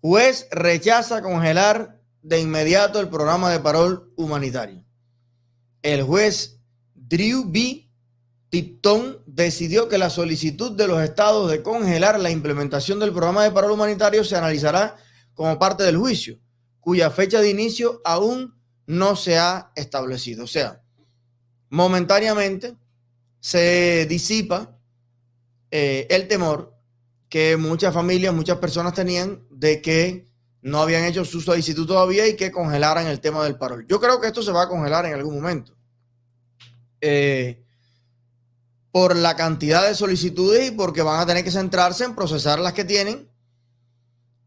Juez rechaza congelar de inmediato el programa de parol humanitario. El juez Drew B. Tipton decidió que la solicitud de los estados de congelar la implementación del programa de parol humanitario se analizará como parte del juicio, cuya fecha de inicio aún no se ha establecido. O sea, momentáneamente se disipa el temor que muchas familias, muchas personas tenían de que no habían hecho su solicitud todavía y que congelaran el tema del parol. Yo creo que esto se va a congelar en algún momento. Por la cantidad de solicitudes y porque van a tener que centrarse en procesar las que tienen,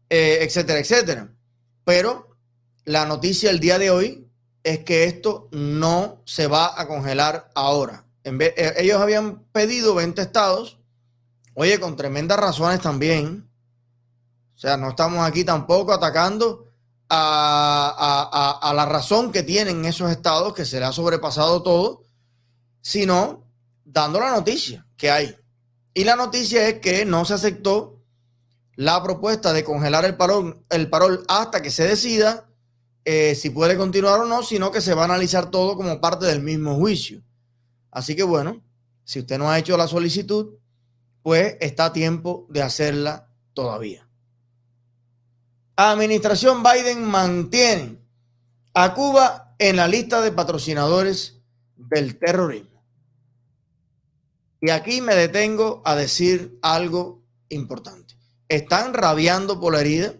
etcétera, etcétera. Pero la noticia el día de hoy es que esto no se va a congelar ahora. Ellos habían pedido 20 estados, oye, con tremendas razones también. O sea, no estamos aquí tampoco atacando a la razón que tienen esos estados, que se le ha sobrepasado todo, sino dando la noticia que hay. Y la noticia es que no se aceptó la propuesta de congelar el parol hasta que se decida si puede continuar o no, sino que se va a analizar todo como parte del mismo juicio. Así que bueno, si usted no ha hecho la solicitud, pues está a tiempo de hacerla todavía. Administración Biden mantiene a Cuba en la lista de patrocinadores del terrorismo. Y aquí me detengo a decir algo importante. Están rabiando por la herida.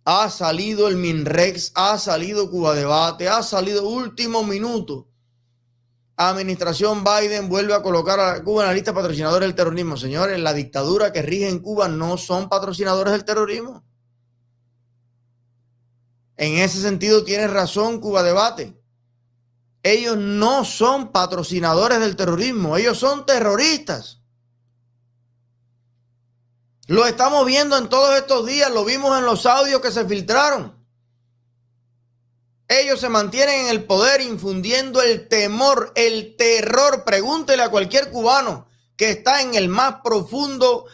Ha salido el MINREX, ha salido Cuba Debate, ha salido Último Minuto. Administración Biden vuelve a colocar a Cuba en la lista de patrocinadores del terrorismo. Señores, la dictadura que rige en Cuba no son patrocinadores del terrorismo. En ese sentido tiene razón Cuba Debate. Ellos no son patrocinadores del terrorismo, ellos son terroristas. Lo estamos viendo en todos estos días, lo vimos en los audios que se filtraron. Ellos se mantienen en el poder infundiendo el temor, el terror. Pregúntele a cualquier cubano que está en el más profundo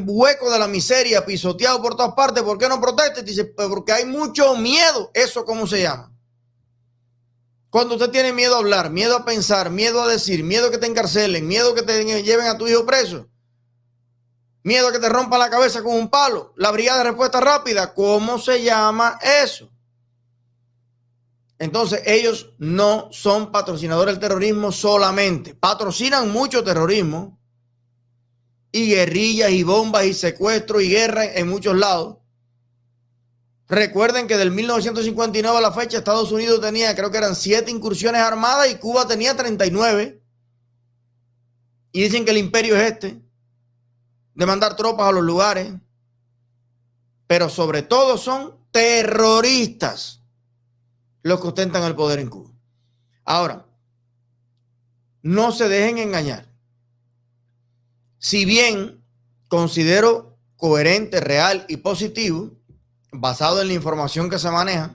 hueco de la miseria, pisoteado por todas partes, ¿por qué no protesta? Dice, porque hay mucho miedo. ¿Eso cómo se llama? Cuando usted tiene miedo a hablar, miedo a pensar, miedo a decir, miedo a que te encarcelen, miedo a que te lleven a tu hijo preso, miedo a que te rompan la cabeza con un palo, la brigada de respuesta rápida, ¿cómo se llama eso? Entonces ellos no son patrocinadores del terrorismo solamente, patrocinan mucho terrorismo y guerrillas y bombas y secuestros y guerra en muchos lados. Recuerden que del 1959 a la fecha Estados Unidos tenía, creo que eran 7 incursiones armadas y Cuba tenía 39. Y dicen que el imperio es de mandar tropas a los lugares. Pero sobre todo son terroristas los que ostentan el poder en Cuba. Ahora, no se dejen engañar. Si bien considero coherente, real y positivo, basado en la información que se maneja,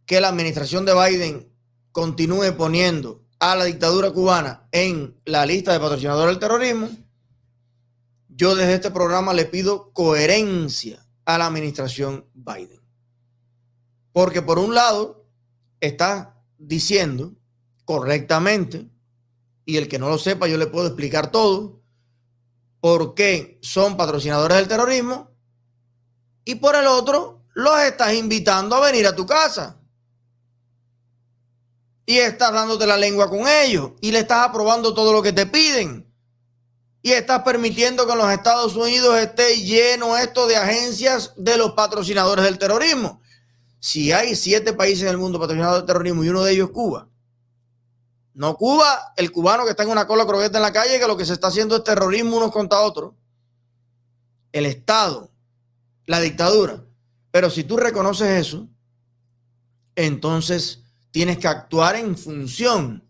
que la administración de Biden continúe poniendo a la dictadura cubana en la lista de patrocinadores del terrorismo, yo desde este programa le pido coherencia a la administración Biden. Porque por un lado está diciendo correctamente, y el que no lo sepa yo le puedo explicar todo, por qué son patrocinadores del terrorismo, y por el otro los estás invitando a venir a tu casa y estás dándote la lengua con ellos y le estás aprobando todo lo que te piden y estás permitiendo que en los Estados Unidos esté lleno esto de agencias de los patrocinadores del terrorismo. Si hay 7 países en el mundo patrocinados del terrorismo y uno de ellos es Cuba, no Cuba, el cubano que está en una cola croqueta en la calle, que lo que se está haciendo es terrorismo unos contra otros, el Estado, la dictadura. Pero si tú reconoces eso, entonces tienes que actuar en función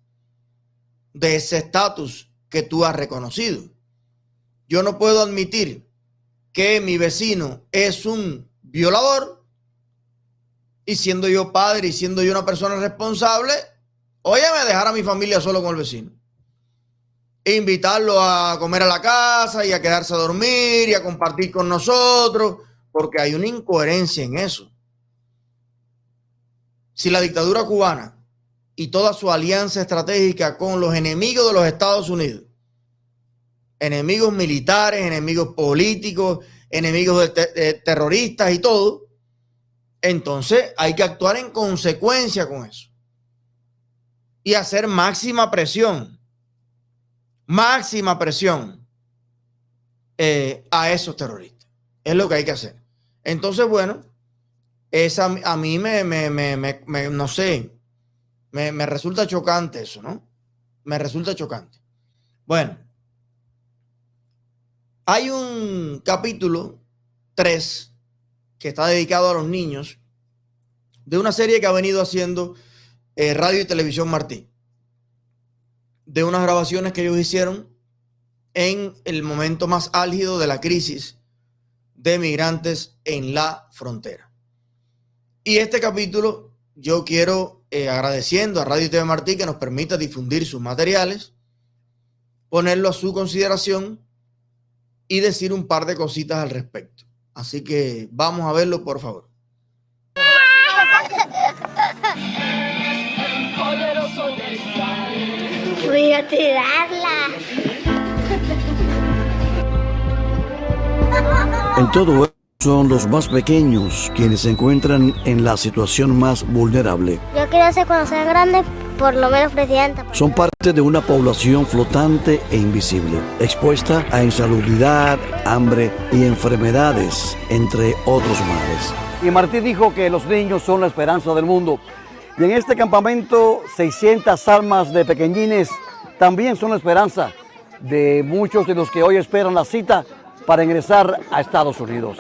de ese estatus que tú has reconocido. Yo no puedo admitir que mi vecino es un violador y siendo yo padre y siendo yo una persona responsable, óyeme, dejar a mi familia solo con el vecino. e invitarlo a comer a la casa y a quedarse a dormir y a compartir con nosotros, porque hay una incoherencia en eso. Si la dictadura cubana y toda su alianza estratégica con los enemigos de los Estados Unidos, enemigos militares, enemigos políticos, enemigos de terroristas y todo, entonces hay que actuar en consecuencia con eso y hacer máxima presión a esos terroristas. Es lo que hay que hacer. Entonces, bueno, a mí no sé, me resulta chocante eso, ¿no? Me resulta chocante. Bueno, hay un capítulo 3 que está dedicado a los niños de una serie que ha venido haciendo Radio y Televisión Martí, de unas grabaciones que ellos hicieron en el momento más álgido de la crisis de migrantes en la frontera. Y este capítulo yo quiero, agradeciendo a Radio y TV Martí que nos permita difundir sus materiales, ponerlo a su consideración y decir un par de cositas al respecto. Así que vamos a verlo, por favor. Voy a tirarla. En todo esto son los más pequeños quienes se encuentran en la situación más vulnerable. Yo quiero ser, cuando sea grande, por lo menos presidenta. Son parte de una población flotante e invisible, expuesta a insalubridad, hambre y enfermedades, entre otros males. Y Martí dijo que los niños son la esperanza del mundo. Y en este campamento, 600 almas de pequeñines también son la esperanza de muchos de los que hoy esperan la cita para ingresar a Estados Unidos.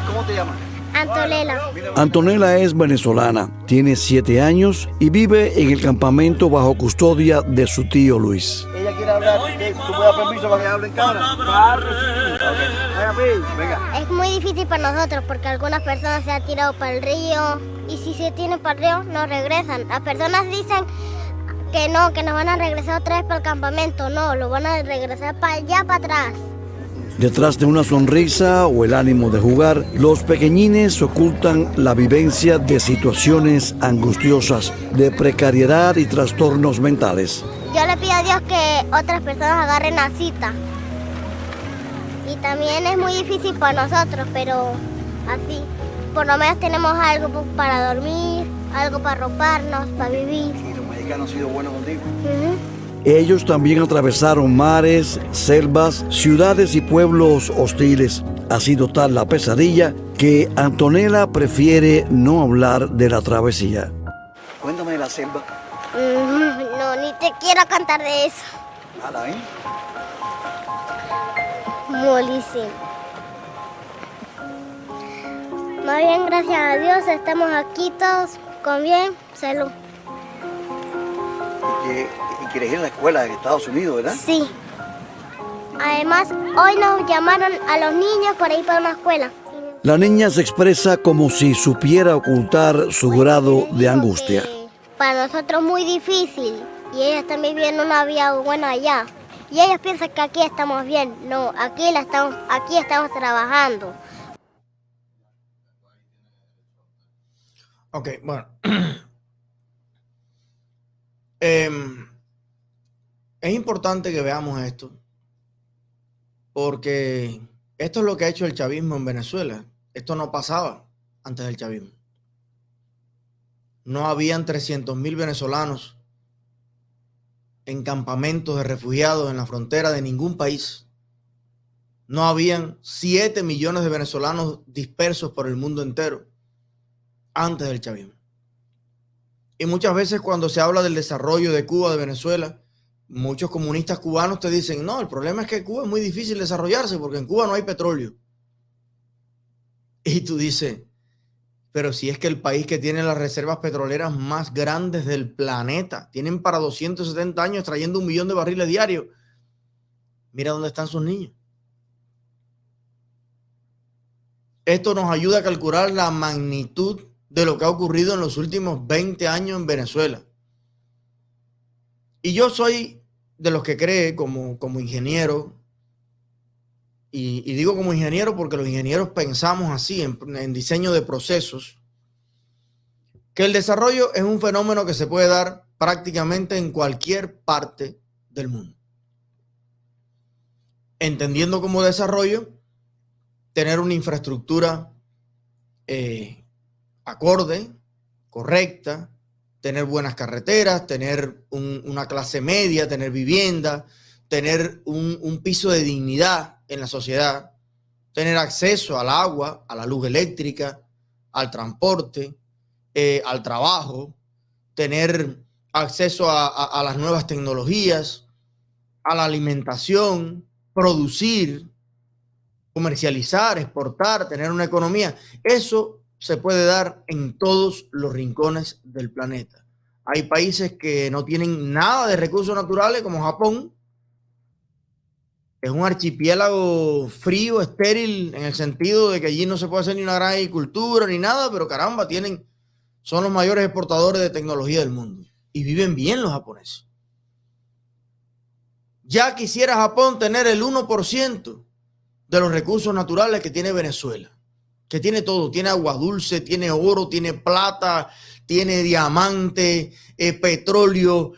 ¿Cómo te llamas? Antonella. Antonella es venezolana, tiene 7 años y vive en el campamento bajo custodia de su tío Luis. Ella quiere hablar, ¿tú me das permiso para que hable en cámara? Claro, sí. Venga. Es muy difícil para nosotros porque algunas personas se han tirado para el río y si se tienen para el río no regresan. Las personas dicen que no, que nos van a regresar otra vez para el campamento. No, lo van a regresar para allá, para atrás. Detrás de una sonrisa o el ánimo de jugar, los pequeñines ocultan la vivencia de situaciones angustiosas, de precariedad y trastornos mentales. Yo le pido a Dios que otras personas agarren la cita. Y también es muy difícil para nosotros, pero así. Por lo menos tenemos algo para dormir, algo para roparnos, para vivir. Sí, los mexicanos han sido buenos contigo. Ellos también atravesaron mares, selvas, ciudades y pueblos hostiles. Ha sido tal la pesadilla que Antonella prefiere no hablar de la travesía. Cuéntame de la selva. No, ni te quiero contar de eso. Nada, ¿eh? Molísimo. Más bien, gracias a Dios, estamos aquí todos con bien, salud. Y quieres ir a la escuela en Estados Unidos, ¿verdad? Sí. Además, hoy nos llamaron a los niños por ir para una escuela. La niña se expresa como si supiera ocultar su grado de angustia. Para nosotros muy difícil y ellos están viviendo una vida buena allá. Y ellos piensan que aquí estamos bien. No, aquí estamos trabajando. Ok, bueno. Es importante que veamos esto, porque esto es lo que ha hecho el chavismo en Venezuela. Esto no pasaba antes del chavismo. No habían 300.000 venezolanos en campamentos de refugiados en la frontera de ningún país. No habían 7 millones de venezolanos dispersos por el mundo entero antes del chavismo. Y muchas veces cuando se habla del desarrollo de Cuba, de Venezuela, muchos comunistas cubanos te dicen, no, el problema es que Cuba es muy difícil desarrollarse porque en Cuba no hay petróleo. Y tú dices, pero si es que el país que tiene las reservas petroleras más grandes del planeta, tienen para 270 años extrayendo 1 millón de barriles diarios. Mira dónde están sus niños. Esto nos ayuda a calcular la magnitud de lo que ha ocurrido en los últimos 20 años en Venezuela. Y yo soy de los que cree como ingeniero, y digo como ingeniero porque los ingenieros pensamos así en diseño de procesos, que el desarrollo es un fenómeno que se puede dar prácticamente en cualquier parte del mundo. Entendiendo como desarrollo, tener una infraestructura acorde, correcta, tener buenas carreteras, tener una clase media, tener vivienda, tener un piso de dignidad en la sociedad, tener acceso al agua, a la luz eléctrica, al transporte, al trabajo, tener acceso a las nuevas tecnologías, a la alimentación, producir, comercializar, exportar, tener una economía. Eso se puede dar en todos los rincones del planeta. Hay países que no tienen nada de recursos naturales, como Japón. Es un archipiélago frío, estéril, en el sentido de que allí no se puede hacer ni una gran agricultura ni nada, pero caramba, son los mayores exportadores de tecnología del mundo. Y viven bien los japoneses. Ya quisiera Japón tener el 1% de los recursos naturales que tiene Venezuela, que tiene todo, tiene agua dulce, tiene oro, tiene plata, tiene diamante, petróleo,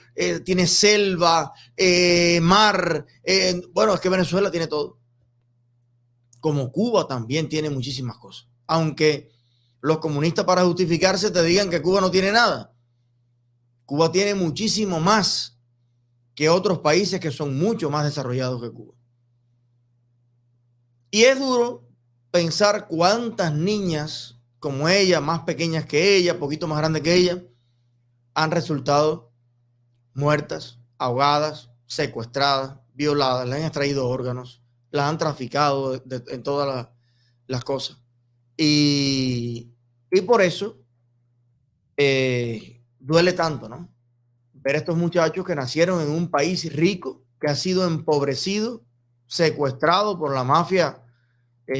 tiene selva, mar. Bueno, es que Venezuela tiene todo. Como Cuba también tiene muchísimas cosas. Aunque los comunistas, para justificarse, te digan que Cuba no tiene nada. Cuba tiene muchísimo más que otros países que son mucho más desarrollados que Cuba. Y es duro pensar cuántas niñas como ella, más pequeñas que ella, poquito más grandes que ella, han resultado muertas, ahogadas, secuestradas, violadas, le han extraído órganos, las han traficado en todas las cosas. Y por eso duele tanto, ¿no? Ver a estos muchachos que nacieron en un país rico, que ha sido empobrecido, secuestrado por la mafia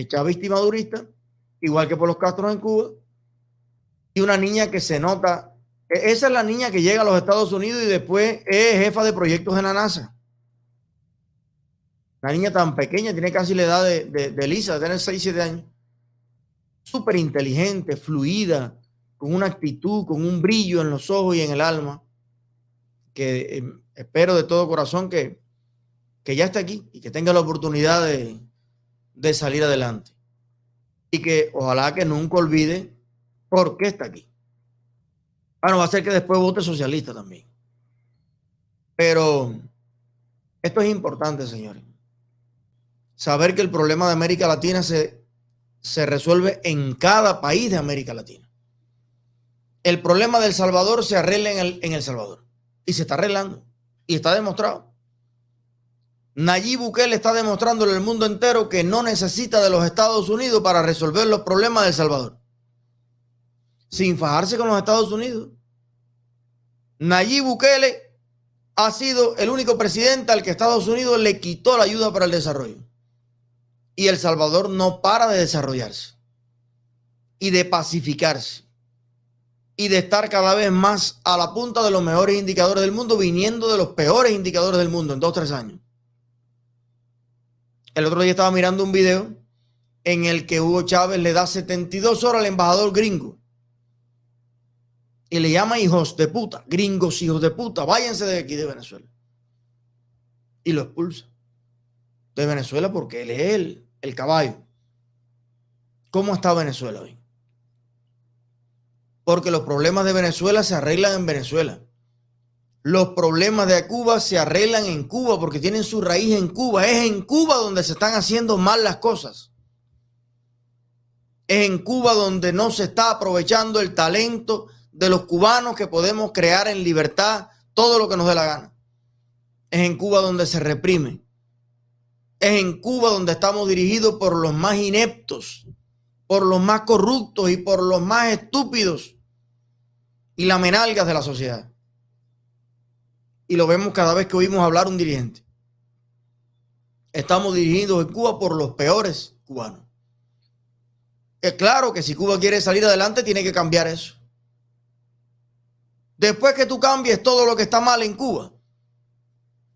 chavista y madurista, igual que por los Castros en Cuba, y una niña que se nota, esa es la niña que llega a los Estados Unidos y después es jefa de proyectos en la NASA. Una niña tan pequeña, tiene casi la edad de Lisa, de tener 6, 7 años. Súper inteligente, fluida, con una actitud, con un brillo en los ojos y en el alma, que espero de todo corazón que ya esté aquí y que tenga la oportunidad de salir adelante. Y que ojalá que nunca olvide por qué está aquí. Bueno, va a ser que después vote socialista también. Pero esto es importante, señores. Saber que el problema de América Latina se resuelve en cada país de América Latina. El problema de El Salvador se arregla en El Salvador. Y se está arreglando. Y está demostrado. Nayib Bukele está demostrándole al mundo entero que no necesita de los Estados Unidos para resolver los problemas de El Salvador. Sin fajarse con los Estados Unidos. Nayib Bukele ha sido el único presidente al que Estados Unidos le quitó la ayuda para el desarrollo. Y El Salvador no para de desarrollarse. Y de pacificarse. Y de estar cada vez más a la punta de los mejores indicadores del mundo, viniendo de los peores indicadores del mundo en 2 o 3 años. El otro día estaba mirando un video en el que Hugo Chávez le da 72 horas al embajador gringo y le llama hijos de puta, gringos hijos de puta, váyanse de aquí de Venezuela. Y lo expulsa de Venezuela porque él es el caballo. ¿Cómo está Venezuela hoy? Porque los problemas de Venezuela se arreglan en Venezuela. Los problemas de Cuba se arreglan en Cuba porque tienen su raíz en Cuba. Es en Cuba donde se están haciendo mal las cosas. Es en Cuba donde no se está aprovechando el talento de los cubanos que podemos crear en libertad todo lo que nos dé la gana. Es en Cuba donde se reprime. Es en Cuba donde estamos dirigidos por los más ineptos, por los más corruptos y por los más estúpidos y lamenalgas de la sociedad. Y lo vemos cada vez que oímos hablar un dirigente. Estamos dirigidos en Cuba por los peores cubanos. Es claro que si Cuba quiere salir adelante, tiene que cambiar eso. Después que tú cambies todo lo que está mal en Cuba,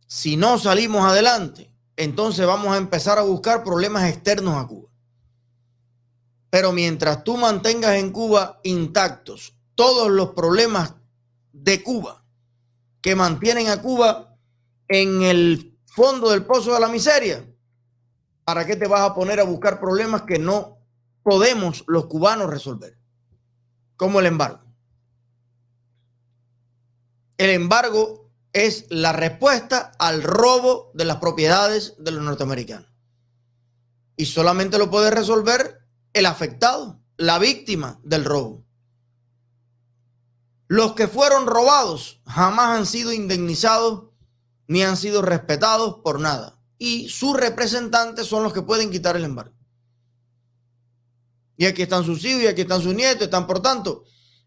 si no salimos adelante, entonces vamos a empezar a buscar problemas externos a Cuba. Pero mientras tú mantengas en Cuba intactos todos los problemas de Cuba que mantienen a Cuba en el fondo del pozo de la miseria, ¿para qué te vas a poner a buscar problemas que no podemos los cubanos resolver? Como el embargo. El embargo es la respuesta al robo de las propiedades de los norteamericanos. Y solamente lo puede resolver el afectado, la víctima del robo. Los que fueron robados jamás han sido indemnizados ni han sido respetados por nada. Y sus representantes son los que pueden quitar el embargo. Y aquí están sus hijos y aquí están sus nietos. Por tanto,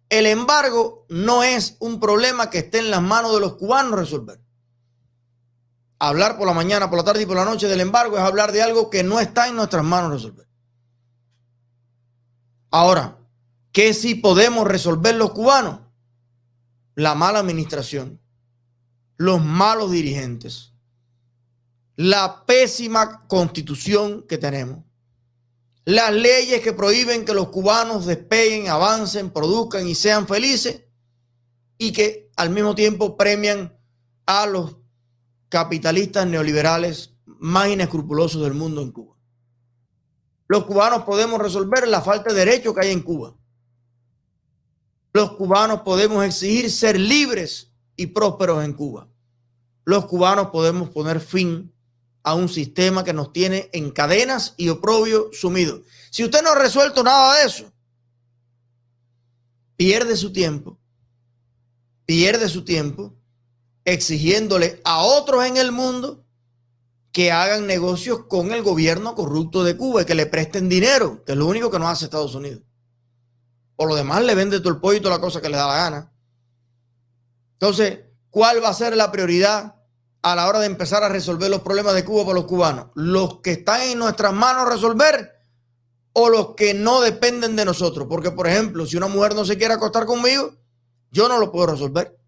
el embargo no es un problema que esté en las manos de los cubanos resolver. Hablar por la mañana, por la tarde y por la noche del embargo es hablar de algo que no está en nuestras manos resolver. Ahora, ¿qué sí podemos resolver los cubanos? La mala administración, los malos dirigentes, la pésima constitución que tenemos, las leyes que prohíben que los cubanos despeguen, avancen, produzcan y sean felices y que al mismo tiempo premian a los capitalistas neoliberales más inescrupulosos del mundo en Cuba. Los cubanos podemos resolver la falta de derechos que hay en Cuba. Los cubanos podemos exigir ser libres y prósperos en Cuba. Los cubanos podemos poner fin a un sistema que nos tiene en cadenas y oprobio sumidos. Si usted no ha resuelto nada de eso, pierde su tiempo exigiéndole a otros en el mundo que hagan negocios con el gobierno corrupto de Cuba y que le presten dinero, que es lo único que nos hace Estados Unidos. Por lo demás le vende todo el pollo y toda la cosa que le da la gana. Entonces, ¿cuál va a ser la prioridad a la hora de empezar a resolver los problemas de Cuba para los cubanos? ¿Los que están en nuestras manos resolver o los que no dependen de nosotros? Porque, por ejemplo, si una mujer no se quiere acostar conmigo, yo no lo puedo resolver.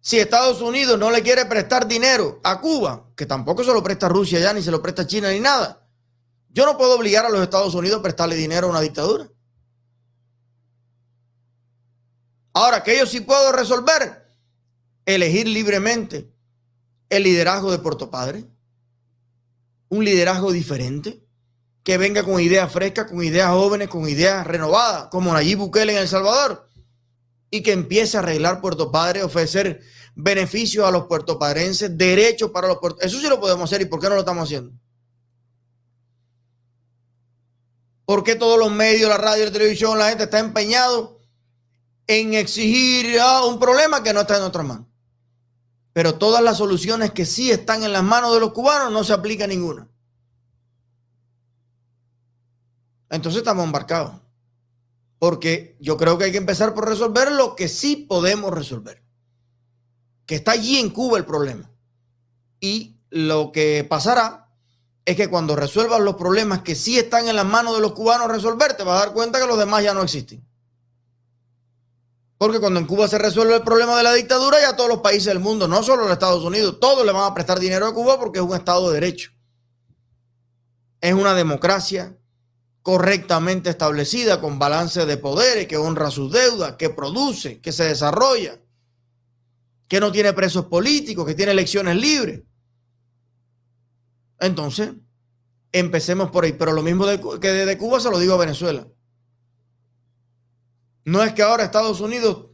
Si Estados Unidos no le quiere prestar dinero a Cuba, que tampoco se lo presta Rusia ya, ni se lo presta China, ni nada, yo no puedo obligar a los Estados Unidos a prestarle dinero a una dictadura. Ahora, que yo sí puedo resolver, elegir libremente el liderazgo de Puerto Padre, un liderazgo diferente, que venga con ideas frescas, con ideas jóvenes, con ideas renovadas, como Nayib Bukele en El Salvador, y que empiece a arreglar Puerto Padre, ofrecer beneficios a los puertopadrenses, derechos para los puertos. Eso sí lo podemos hacer. ¿Y por qué no lo estamos haciendo? ¿Por qué todos los medios, la radio, la televisión, la gente está empeñado en exigir un problema que no está en nuestras manos? Pero todas las soluciones que sí están en las manos de los cubanos no se aplica ninguna. Entonces estamos embarcados. Porque yo creo que hay que empezar por resolver lo que sí podemos resolver. Que está allí en Cuba el problema. Y lo que pasará es que cuando resuelvas los problemas que sí están en las manos de los cubanos resolver, te vas a dar cuenta que los demás ya no existen. Porque cuando en Cuba se resuelve el problema de la dictadura, ya todos los países del mundo, no solo los Estados Unidos, todos le van a prestar dinero a Cuba porque es un Estado de Derecho. Es una democracia correctamente establecida, con balance de poderes, que honra sus deudas, que produce, que se desarrolla, que no tiene presos políticos, que tiene elecciones libres. Entonces, empecemos por ahí. Pero lo mismo que desde Cuba se lo digo a Venezuela. No es que ahora Estados Unidos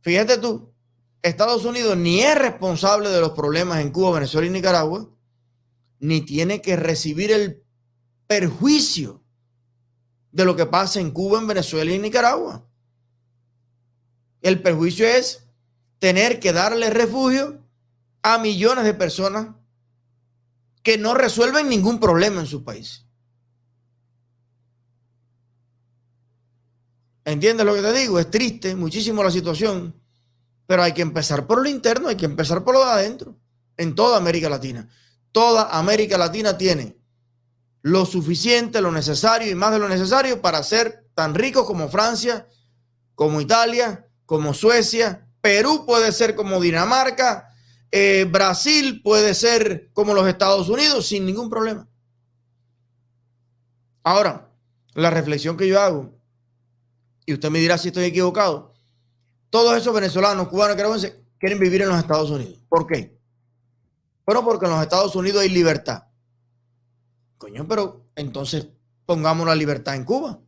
fíjate tú, Estados Unidos ni es responsable de los problemas en Cuba, Venezuela y Nicaragua, ni tiene que recibir el perjuicio de lo que pasa en Cuba, en Venezuela y en Nicaragua. El perjuicio es tener que darle refugio a millones de personas que no resuelven ningún problema en su país. ¿Entiendes lo que te digo? Es triste muchísimo la situación, pero hay que empezar por lo interno, hay que empezar por lo de adentro, en toda América Latina. Toda América Latina tiene lo suficiente, lo necesario y más de lo necesario para ser tan ricos como Francia, como Italia, como Suecia. Perú puede ser como Dinamarca, Brasil puede ser como los Estados Unidos sin ningún problema. Ahora, la reflexión que yo hago, y usted me dirá si estoy equivocado, todos esos venezolanos, cubanos, nicaragüenses quieren vivir en los Estados Unidos. ¿Por qué? Bueno, porque en los Estados Unidos hay libertad. Coño, pero entonces pongamos la libertad en Cuba.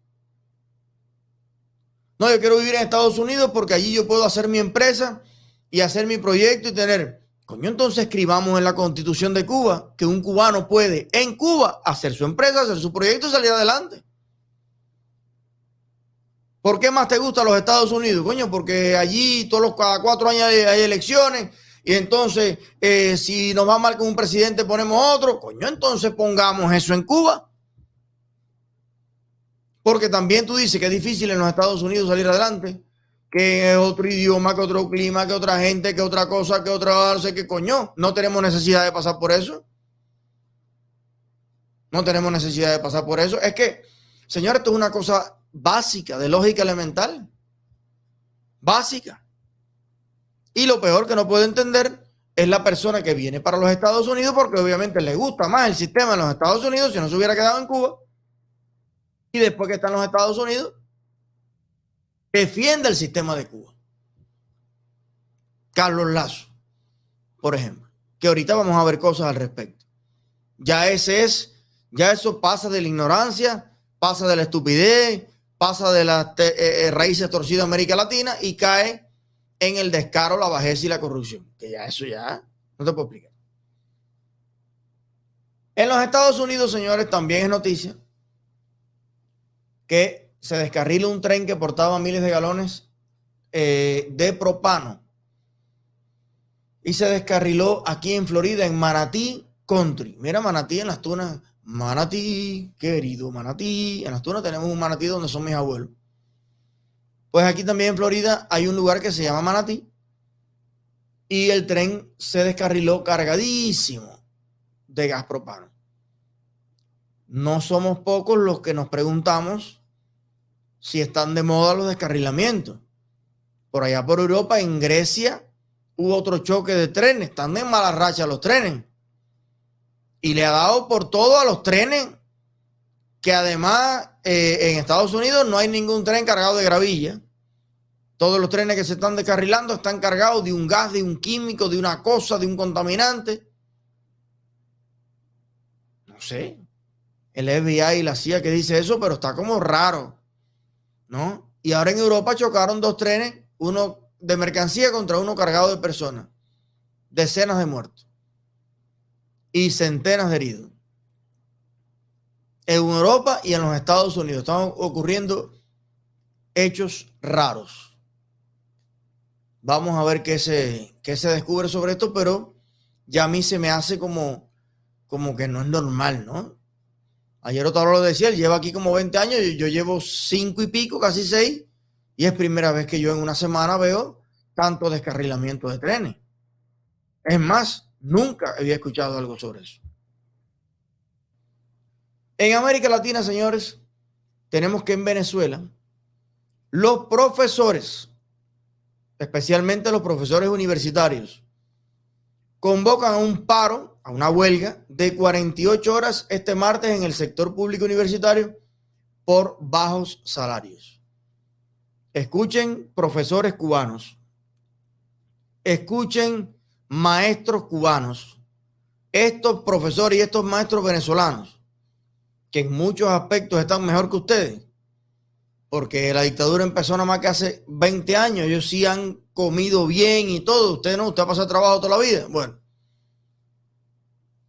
No, yo quiero vivir en Estados Unidos porque allí yo puedo hacer mi empresa y hacer mi proyecto y tener... Coño, entonces escribamos en la Constitución de Cuba que un cubano puede en Cuba hacer su empresa, hacer su proyecto y salir adelante. ¿Por qué más te gusta los Estados Unidos? Coño, porque allí cada 4 años hay elecciones y entonces si nos va mal con un presidente ponemos otro. Coño, entonces pongamos eso en Cuba. Porque también tú dices que es difícil en los Estados Unidos salir adelante, que es otro idioma, que otro clima, que otra gente, que otra cosa, que otra... que coño, no tenemos necesidad de pasar por eso. No tenemos necesidad de pasar por eso. Es que, señor, esto es una cosa básica, de lógica elemental. Básica. Y lo peor que no puede entender es la persona que viene para los Estados Unidos porque obviamente le gusta más el sistema en los Estados Unidos si no se hubiera quedado en Cuba. Y después que está en los Estados Unidos, defiende el sistema de Cuba. Carlos Lazo, por ejemplo, que ahorita vamos a ver cosas al respecto. Ya eso pasa de la ignorancia, pasa de la estupidez, pasa de las raíces torcidas de América Latina y cae en el descaro, la bajeza y la corrupción. Que ya eso ya no te puedo explicar. En los Estados Unidos, señores, también es noticia que se descarriló un tren que portaba miles de galones de propano y se descarriló aquí en Florida, en Manatí Country. Mira, Manatí en las Tunas. Manatí, querido Manatí. En las Tunas tenemos un Manatí donde son mis abuelos. Pues aquí también en Florida hay un lugar que se llama Manatí y el tren se descarriló cargadísimo de gas propano. No somos pocos los que nos preguntamos si están de moda los descarrilamientos. Por allá por Europa, en Grecia, hubo otro choque de trenes. Están de mala racha los trenes. Y le ha dado por todo a los trenes, que además en Estados Unidos no hay ningún tren cargado de gravilla. Todos los trenes que se están descarrilando están cargados de un gas, de un químico, de una cosa, de un contaminante. No sé. El FBI y la CIA que dice eso, pero está como raro, ¿no? Y ahora en Europa chocaron 2 trenes, uno de mercancía contra uno cargado de personas. Decenas de muertos y centenas de heridos. En Europa y en los Estados Unidos están ocurriendo hechos raros. Vamos a ver qué se descubre sobre esto, pero ya a mí se me hace como que no es normal, ¿no? Ayer Otavalo lo decía, él lleva aquí como 20 años, yo llevo 5 y pico, casi 6, y es primera vez que yo en una semana veo tanto descarrilamiento de trenes. Es más, nunca había escuchado algo sobre eso. En América Latina, señores, tenemos que en Venezuela, los profesores, especialmente los profesores universitarios, convocan a un paro, a una huelga de 48 horas este martes en el sector público universitario por bajos salarios. Escuchen, profesores cubanos. Escuchen, maestros cubanos. Estos profesores y estos maestros venezolanos, que en muchos aspectos están mejor que ustedes, porque la dictadura empezó nada más que hace 20 años. Ellos sí han comido bien y todo. Usted no, usted ha pasado trabajo toda la vida. Bueno,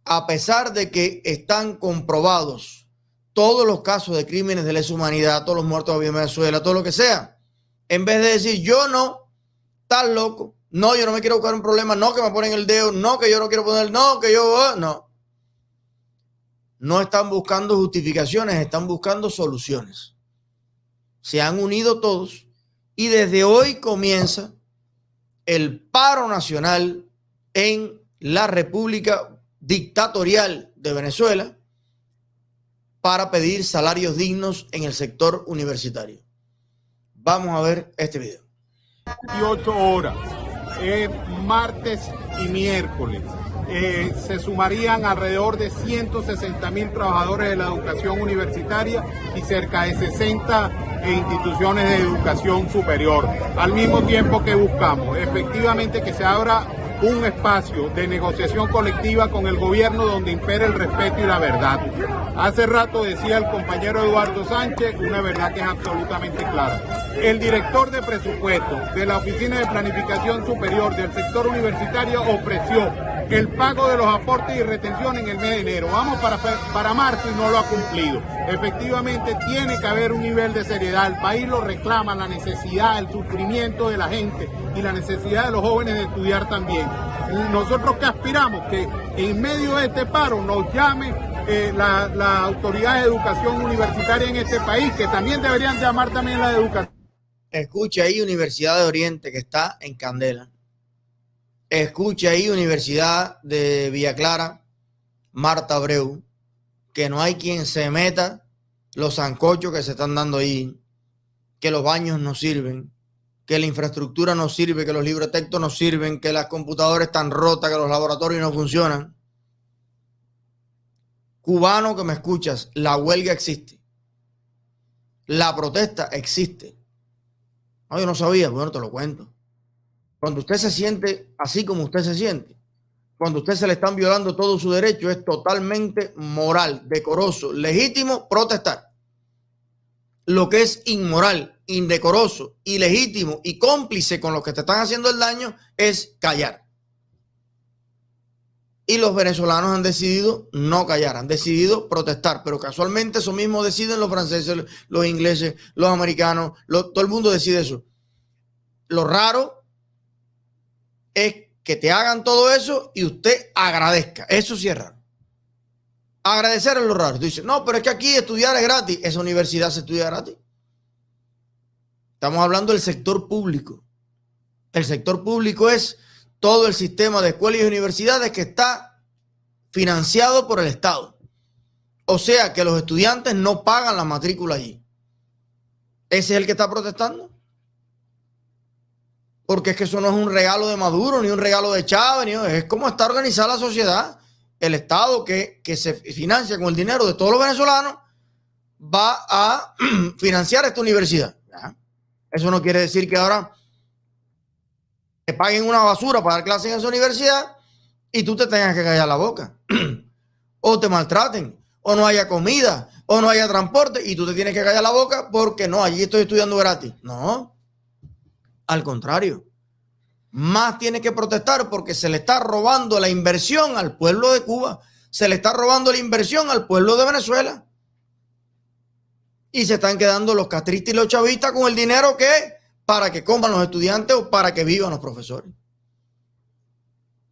a pesar de que están comprobados todos los casos de crímenes de lesa humanidad, todos los muertos de Venezuela, todo lo que sea, en vez de decir yo no, estás loco, No, yo no me quiero buscar un problema, no que me ponen el dedo, no que yo no quiero poner, no que yo, no. No están buscando justificaciones, están buscando soluciones. Se han unido todos y desde hoy comienza el paro nacional en la República Dictatorial de Venezuela para pedir salarios dignos en el sector universitario. Vamos a ver este video. 8 horas, martes y miércoles. Se sumarían alrededor de 160.000 trabajadores de la educación universitaria y cerca de 60 instituciones de educación superior. Al mismo tiempo que buscamos efectivamente que se abra un espacio de negociación colectiva con el gobierno donde impere el respeto y la verdad. Hace rato decía el compañero Eduardo Sánchez una verdad que es absolutamente clara. El director de presupuesto de la Oficina de Planificación Superior del sector universitario ofreció el pago de los aportes y retención en el mes de enero. Vamos para marzo y no lo ha cumplido. Efectivamente tiene que haber un nivel de seriedad. El país lo reclama, la necesidad, el sufrimiento de la gente y la necesidad de los jóvenes de estudiar también. Nosotros que aspiramos que en medio de este paro nos llame la autoridad de educación universitaria en este país, que también deberían llamar también la de educación. Escucha ahí Universidad de Oriente, que está en candela. Escucha ahí Universidad de Villa Clara, Marta Abreu, que no hay quien se meta los sancochos que se están dando ahí, que los baños no sirven, que la infraestructura no sirve, que los libros de texto no sirven, que las computadoras están rotas, que los laboratorios no funcionan. Cubano que me escuchas, la huelga existe. La protesta existe. No, yo no sabía, bueno, te lo cuento. Cuando usted se siente así como usted se siente, cuando a usted se le están violando todo su derecho, es totalmente moral, decoroso, legítimo protestar. Lo que es inmoral, indecoroso, ilegítimo y cómplice con los que te están haciendo el daño es callar. Y los venezolanos han decidido no callar, han decidido protestar, pero casualmente eso mismo deciden los franceses, los ingleses, los americanos, todo el mundo decide eso. Lo raro es que te hagan todo eso y usted agradezca. Eso sí es raro. Agradecer es lo raro. Tú dices, no, pero es que aquí estudiar es gratis. Esa universidad se estudia gratis. Estamos hablando del sector público. El sector público es todo el sistema de escuelas y universidades que está financiado por el Estado. O sea que los estudiantes no pagan la matrícula allí. ¿Ese es el que está protestando? Porque es que eso no es un regalo de Maduro, ni un regalo de Chávez, es como está organizada la sociedad. El Estado que se financia con el dinero de todos los venezolanos va a financiar esta universidad. ¿Ya? Eso no quiere decir que ahora te paguen una basura para dar clases en esa universidad y tú te tengas que callar la boca. O te maltraten, o no haya comida, o no haya transporte y tú te tienes que callar la boca porque no, allí estoy estudiando gratis. No. Al contrario, más tiene que protestar porque se le está robando la inversión al pueblo de Cuba, se le está robando la inversión al pueblo de Venezuela y se están quedando los castristas y los chavistas con el dinero que para que coman los estudiantes o para que vivan los profesores.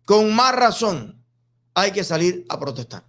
Con más razón hay que salir a protestar.